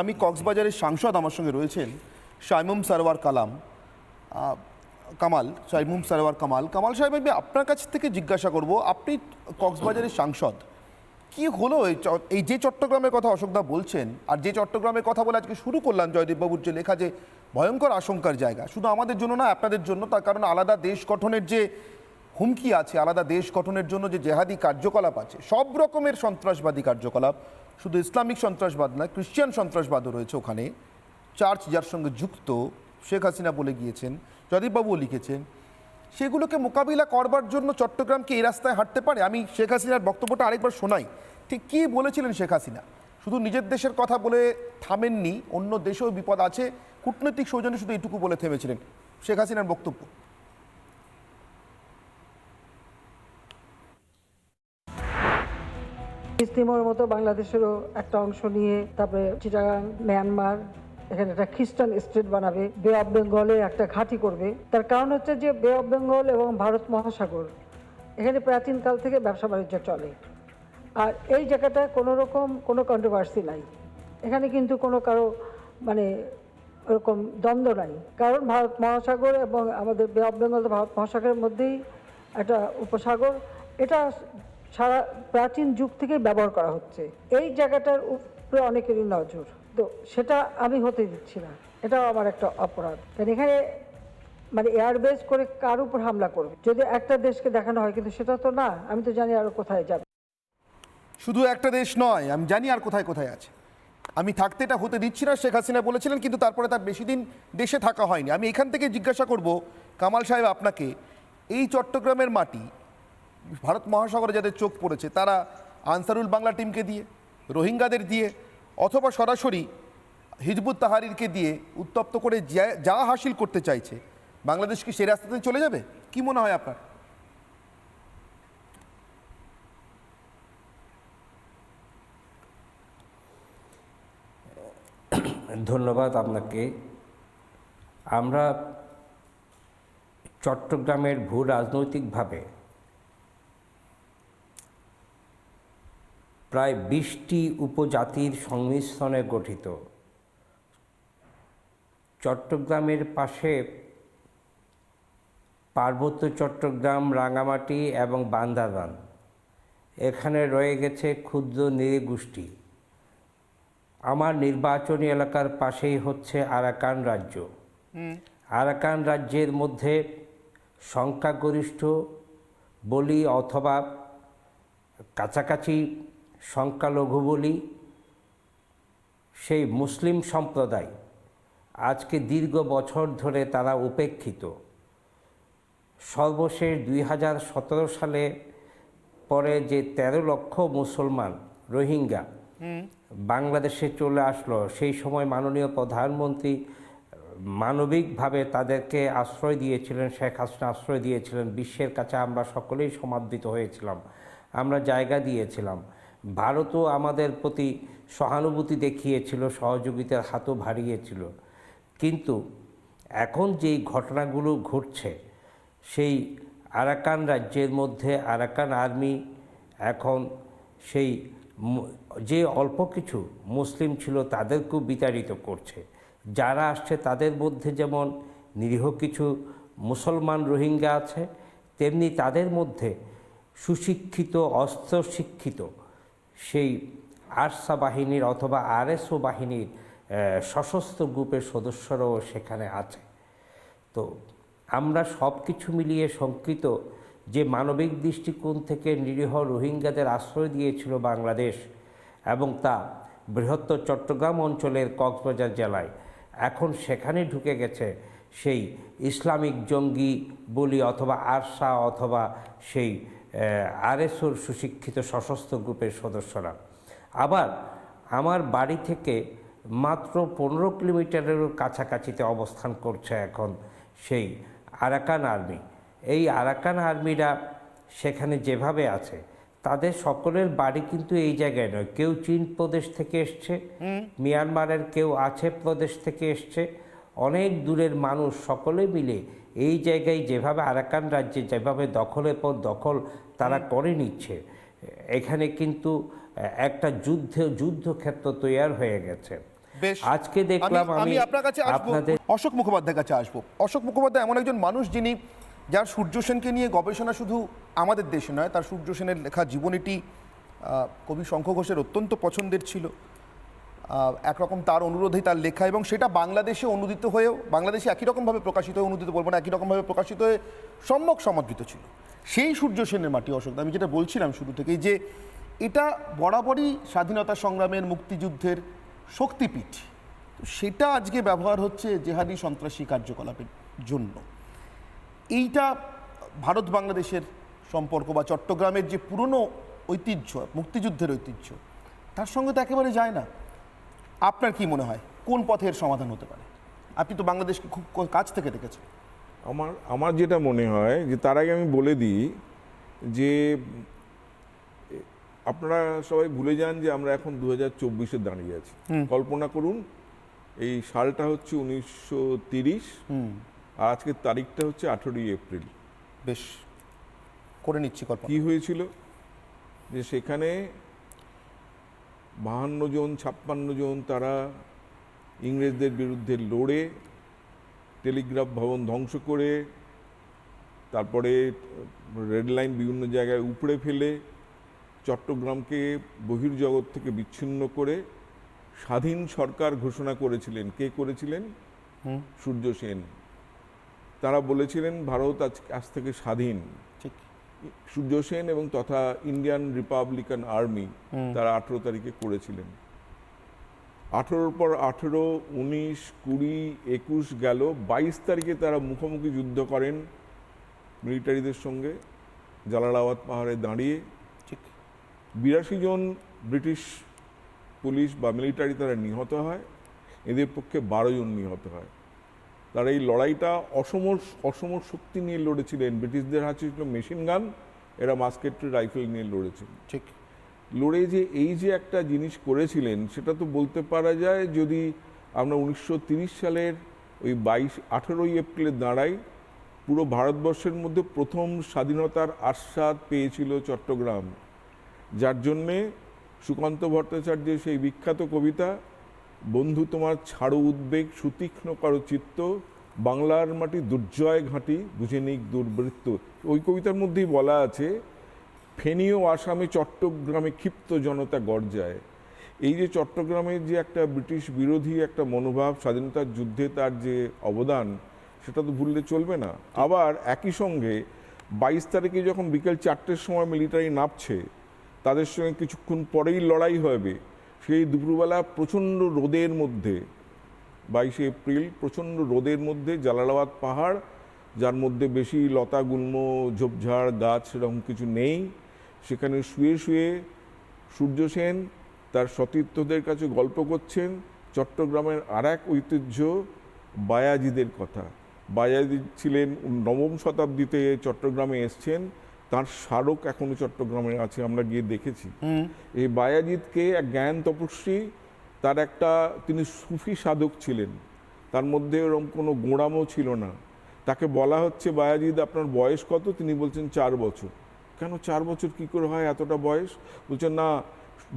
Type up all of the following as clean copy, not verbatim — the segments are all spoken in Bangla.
আমি কক্সবাজারের সাংসদ, আমার সঙ্গে রয়েছেন শাইমুম সারওয়ার কামাল। কামাল সাহেব, আমি আপনার কাছ থেকে জিজ্ঞাসা করব, আপনি কক্সবাজারের সাংসদ, কি হলো এই যে চট্টগ্রামের কথা অশোকদা বলছেন, আর যে চট্টগ্রামের কথা বলে আজকে শুরু করলাম জয়দীপবাবুর যে লেখা, যে ভয়ঙ্কর আশঙ্কার জায়গা, শুধু আমাদের জন্য না, আপনাদের জন্য, তার কারণ আলাদা দেশ গঠনের যে হুমকি আছে, আলাদা দেশ গঠনের জন্য যে জেহাদি কার্যকলাপ আছে, সব রকমের সন্ত্রাসবাদী কার্যকলাপ, শুধু ইসলামিক সন্ত্রাসবাদ না, ক্রিশ্চিয়ান সন্ত্রাসবাদও রয়েছে ওখানে। চার্চ যার সঙ্গে যুক্ত, শেখ হাসিনা বলে গিয়েছেন, জয়দীপবাবুও লিখেছেন, সেগুলোকে মোকাবিলা করবার জন্য চট্টগ্রামকে এই রাস্তায় হাঁটতে পারে? আমি শেখ হাসিনার বক্তব্যটা আরেকবার শোনাই, ঠিক কী বলেছিলেন শেখ হাসিনা। শুধু নিজের দেশের কথা বলে থামেননি, অন্য দেশেও বিপদ আছে, কূটনৈতিক সৌজন্যে শুধু এইটুকু বলে থেমেছিলেন। শেখ হাসিনার বক্তব্য। ইস্তিমোর মতো বাংলাদেশেরও একটা অংশ নিয়ে তারপরে চিটাগাং, মিয়ানমার, এখানে একটা খ্রিস্টান স্টেট বানাবে, বে অফ বেঙ্গলে একটা ঘাঁটি করবে। তার কারণ হচ্ছে যে বে অফ বেঙ্গল এবং ভারত মহাসাগর, এখানে প্রাচীনকাল থেকে ব্যবসা বাণিজ্য চলে। আর এই জায়গাটায় কোনো রকম কোনো কন্ট্রোভার্সি নাই, এখানে কিন্তু কোনো কারো মানে ওরকম দ্বন্দ্ব নাই, কারণ ভারত মহাসাগর এবং আমাদের বে অফ বেঙ্গল ভারত মহাসাগরের মধ্যেই একটা উপসাগর, এটা সারা প্রাচীন যুগ থেকে ব্যবহার করা হচ্ছে। এই জায়গাটার উপরে অনেকেরই নজর, তো সেটা আমি হতে দিচ্ছি না, এটাও আমার একটা অপরাধ। কারণ এখানে মানে এয়ারবেস করে কার উপর হামলা করবে, যদি একটা দেশকে দেখানো হয়, কিন্তু সেটা তো না, আমি তো জানি আরও কোথায় যাবে। শুধু একটা দেশ নয়, আমি জানি আর কোথায় কোথায় আছে, আমি থাকতে এটা হতে দিচ্ছি না, শেখ হাসিনা বলেছিলেন, কিন্তু তারপরে তার বেশি দিন দেশে থাকা হয়নি। আমি এখান থেকে জিজ্ঞাসা করব কামাল সাহেব আপনাকে, এই চট্টগ্রামের মাটি, ভারত মহাসাগরে যাদের চোখ পড়েছে, তারা আনসারুল বাংলা টিমকে দিয়ে, রোহিঙ্গাদের দিয়ে, অথবা সরাসরি হিজবুত তাহারিরকে দিয়ে উত্তপ্ত করে যা হাসিল করতে চাইছে, বাংলাদেশ কি সেই রাস্তাতে চলে যাবে? কি মনে হয় আপনার? ধন্যবাদ আপনাকে। আমরা চট্টগ্রামের ভূ রাজনৈতিকভাবে প্রায় 20টি উপজাতির সংমিশ্রণে গঠিত। চট্টগ্রামের পাশে পার্বত্য চট্টগ্রাম, রাঙামাটি এবং বান্দরবান, এখানে রয়ে গেছে ক্ষুদ্র নৃগোষ্ঠী। আমার নির্বাচনী এলাকার পাশেই হচ্ছে আরাকান রাজ্য। আরাকান রাজ্যের মধ্যে সংখ্যাগরিষ্ঠ বলি অথবা কাছাকাছি সংখ্যালঘু বলি সেই মুসলিম সম্প্রদায় আজকে দীর্ঘ বছর ধরে তারা উপেক্ষিত। সর্বশেষ 2017 সালে পরে যে 13 লক্ষ মুসলমান রোহিঙ্গা বাংলাদেশে চলে আসলো, সেই সময় মাননীয় প্রধানমন্ত্রী মানবিকভাবে তাদেরকে আশ্রয় দিয়েছিলেন, শেখ হাসিনা আশ্রয় দিয়েছিলেন। বিশ্বের কাছে আমরা সকলেই সমাদৃত হয়েছিলাম, আমরা জায়গা দিয়েছিলাম। ভারতও আমাদের প্রতি সহানুভূতি দেখিয়েছিল, সহযোগিতার হাতও বাড়িয়েছিল। কিন্তু এখন যেই ঘটনাগুলো ঘটছে, সেই আরাকান রাজ্যের মধ্যে আরাকান আর্মি এখন সেই যে অল্প কিছু মুসলিম ছিল তাদেরকেও বিতাড়িত করছে। যারা আসছে তাদের মধ্যে যেমন নিরীহ কিছু মুসলমান রোহিঙ্গা আছে, তেমনি তাদের মধ্যে সুশিক্ষিত, অস্ত্রশিক্ষিত সেই আরসা বাহিনীর অথবা আরএসও বাহিনীর সশস্ত্র গ্রুপের সদস্যরাও সেখানে আছে। তো আমরা সব কিছু মিলিয়ে শঙ্কিত যে মানবিক দৃষ্টিকোণ থেকে নিরীহ রোহিঙ্গাদের আশ্রয় দিয়েছিল বাংলাদেশ, এবং তা বৃহত্তর চট্টগ্রাম অঞ্চলের কক্সবাজার জেলায়, এখন সেখানে ঢুকে গেছে সেই ইসলামিক জঙ্গি বলি অথবা আরসা অথবা সেই আরএসওর সুশিক্ষিত সশস্ত্র গ্রুপের সদস্যরা। আবার আমার বাড়ি থেকে মাত্র 15 কিলোমিটারেরও কাছাকাছিতে অবস্থান করছে এখন সেই আরাকান আর্মি। এই আরাকান আর্মিরা সেখানে যেভাবে আছে, তাদের সকলের বাড়ি কিন্তু এই জায়গায় নয়। কেউ চীন প্রদেশ থেকে এসছে, মিয়ানমারের কেউ আছে প্রদেশ থেকে এসছে, অনেক দূরের মানুষ সকলে মিলে এই জায়গায় যেভাবে আরাকান রাজ্যে যেভাবে দখলের পর দখল তারা করে নিচ্ছে, এখানে কিন্তু একটা যুদ্ধক্ষেত্র তৈরি হয়ে গেছে। বেশ। আজকে দেখলাম আমি আপনার কাছে আসবো, আপনাদের অশোক মুখোপাধ্যায়ের কাছে আসবো। অশোক মুখোপাধ্যায় এমন একজন মানুষ যিনি, যার সূর্য সেনকে নিয়ে গবেষণা শুধু আমাদের দেশে নয়, তার সূর্য সেনের লেখা জীবনীটি কবি শঙ্খ ঘোষের অত্যন্ত পছন্দের ছিল। একরকম তার অনুরোধেই তার লেখা, এবং সেটা বাংলাদেশে অনুদিত হয়েও, বাংলাদেশে একই রকমভাবে প্রকাশিত হয়ে, অনুদিত বলবো না, একই রকমভাবে প্রকাশিত হয়ে সম্যক সমাদৃত ছিল। সেই সূর্য সেনের মাটি অশোক, আমি যেটা বলছিলাম শুরু থেকেই, যে এটা বরাবরই স্বাধীনতা সংগ্রামের, মুক্তিযুদ্ধের শক্তিপীঠ। তো সেটা আজকে ব্যবহার হচ্ছে জেহাদি সন্ত্রাসী কার্যকলাপের জন্য। এইটা ভারত বাংলাদেশের সম্পর্ক বা চট্টগ্রামের যে পুরনো ঐতিহ্য, মুক্তিযুদ্ধের ঐতিহ্য, তার সঙ্গে তো একেবারে যায় না। আপনার কি মনে হয় কোন পথের সমাধান হতে পারে? আপনি তো বাংলাদেশকে খুব কাছ থেকে দেখেছেন। আমার যেটা মনে হয়, যে তার আগে আমি বলে দিই যে আপনারা সবাই ভুলে যান যে আমরা এখন 2024-এ দাঁড়িয়ে আছি। কল্পনা করুন, এই সালটা হচ্ছে 1930, আর আজকের তারিখটা হচ্ছে 18ই এপ্রিল। বেশ, করে নিচ্ছি কল্পনা। কি হয়েছিল যে সেখানে 52 জন 56 জন তারা ইংরেজদের বিরুদ্ধে লড়ে টেলিগ্রাফ ভবন ধ্বংস করে, তারপরে রেড লাইন বিভিন্ন জায়গায় উপড়ে ফেলে চট্টগ্রামকে বহির্জগৎ থেকে বিচ্ছিন্ন করে স্বাধীন সরকার ঘোষণা করেছিলেন। কে করেছিলেন? সূর্য সেন। তারা বলেছিলেন ভারত আজ থেকে স্বাধীন। ঠিক। সূর্য সেন এবং তথা ইন্ডিয়ান রিপাবলিকান আর্মি তারা 18 তারিখে করেছিলেন। 18-র পর 18, 19, 20, 21 গেল, 22 তারিখে তারা মুখোমুখি যুদ্ধ করেন মিলিটারিদের সঙ্গে জালালাবাদ পাহাড়ে দাঁড়িয়ে। ঠিক। 82 জন ব্রিটিশ পুলিশ বা মিলিটারি তারা নিহত হয়, এদের পক্ষে 12 জন নিহত হয়। তারা এই লড়াইটা অসমর শক্তি নিয়ে লড়েছিলেন। ব্রিটিশদের হাতে ছিল মেশিন গান, এরা মাস্কেটরি রাইফেল নিয়ে লড়েছিল। ঠিক। লড়ে যে এই যে একটা জিনিস করেছিলেন, সেটা তো বলতে পারা যায়, যদি আমরা 1930 সালের ওই 18ই এপ্রিলে দাঁড়াই, পুরো ভারতবর্ষের মধ্যে প্রথম স্বাধীনতার আস্বাদ পেয়েছিল চট্টগ্রাম। যার জন্যে সুকান্ত ভট্টাচার্যের সেই বিখ্যাত কবিতা, বন্ধু তোমার ছাড়ো উদ্বেগ, সুতীক্ষ্ণ করো চিত্ত, বাংলার মাটি দুর্জয় ঘাঁটি, বুঝে নিক দুর্বৃত্ত। ওই কবিতার মধ্যেই বলা আছে, ফেনী ও আসামে চট্টগ্রামে ক্ষিপ্ত জনতা গর্জায়। এই যে চট্টগ্রামের যে একটা ব্রিটিশ বিরোধী একটা মনোভাব, স্বাধীনতার যুদ্ধে তার যে অবদান, সেটা তো ভুললে চলবে না। আবার একই সঙ্গে 22 তারিখে যখন বিকেল 4টের সময় মিলিটারি নামছে, তাদের সঙ্গে কিছুক্ষণ পরেই লড়াই হবে। সেই দুপুরবেলা প্রচণ্ড রোদের মধ্যে, 22শে এপ্রিল, প্রচণ্ড রোদের মধ্যে জালালাবাদ পাহাড়, যার মধ্যে বেশি লতা গুল্ম ঝোপঝাড় গাছ সেরকম কিছু নেই, সেখানে শুয়ে শুয়ে সূর্য সেন তার সতীর্থদের কাছে গল্প করছেন চট্টগ্রামের আর এক ঐতিহ্য বায়াজিদের কথা। বায়াজি ছিলেন 9ম শতাব্দীতে চট্টগ্রামে এসছেন, তার স্মারক এখনো চট্টগ্রামে আছে, আমরা গিয়ে দেখেছি। এই বায়াজিদকে এক জ্ঞান তপস্বী, তার একটা, তিনি সুফি সাধক ছিলেন, তার মধ্যে এরকম কোনো গোঁড়ামো ছিল না। তাকে বলা হচ্ছে, বায়াজিদ আপনার বয়স কত? তিনি বলছেন 4 বছর। কেন 4 বছর কী করে হয় এতটা বয়স? বলছেন না,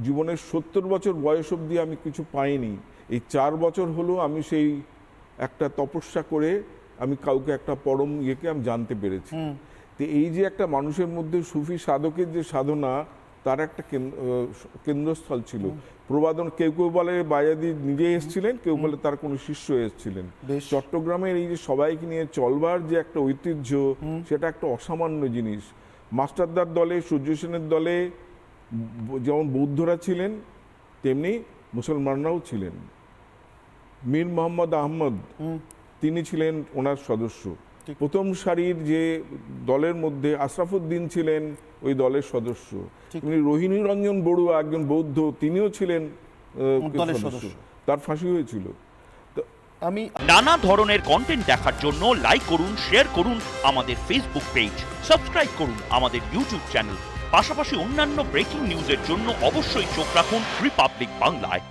জীবনের 70 বছর বয়স অবধি আমি কিছু পাইনি, এই 4 বছর হলো আমি সেই একটা তপস্যা করে আমি কাউকে একটা পরম ইয়েকে আমি জানতে পেরেছি। তো এই যে একটা মানুষের মধ্যে সুফি সাধকের যে সাধনা, তার একটা কেন্দ্রস্থল ছিল। প্রবাদন, কেউ কেউ বলে বায়াজি নিজে এসেছিলেন, কেউ বলে তার কোনো শিষ্য এসেছিলেন। চট্টগ্রামের এই যে সবাইকে নিয়ে চলবার যে একটা ঐতিহ্য, সেটা একটা অসামান্য জিনিস। মাস্টারদার দলে, সূর্য সেনের দলে যেমন বৌদ্ধরা ছিলেন, তেমনি মুসলমানরাও ছিলেন। মীর মোহাম্মদ আহমদ, তিনি ছিলেন ওনার সদস্য। প্রথম সারির যে দলের মধ্যে আশরাফুদ্দিন ছিলেন ওই দলের সদস্য। রোহিণী রঞ্জন বড়ুয়া, একজন বৌদ্ধ, তিনিও ছিলেন সদস্য। তার ফাঁসি হয়েছিল। আমি নানা ধরনের কন্টেন্ট দেখার জন্য লাইক করুন, শেয়ার করুন আমাদের ফেসবুক পেজ, সাবস্ক্রাইব করুন আমাদের ইউটিউব চ্যানেল। পাশাপাশি অন্যান্য ব্রেকিং নিউজের জন্য অবশ্যই চোখ রাখুন রিপাবলিক বাংলায়।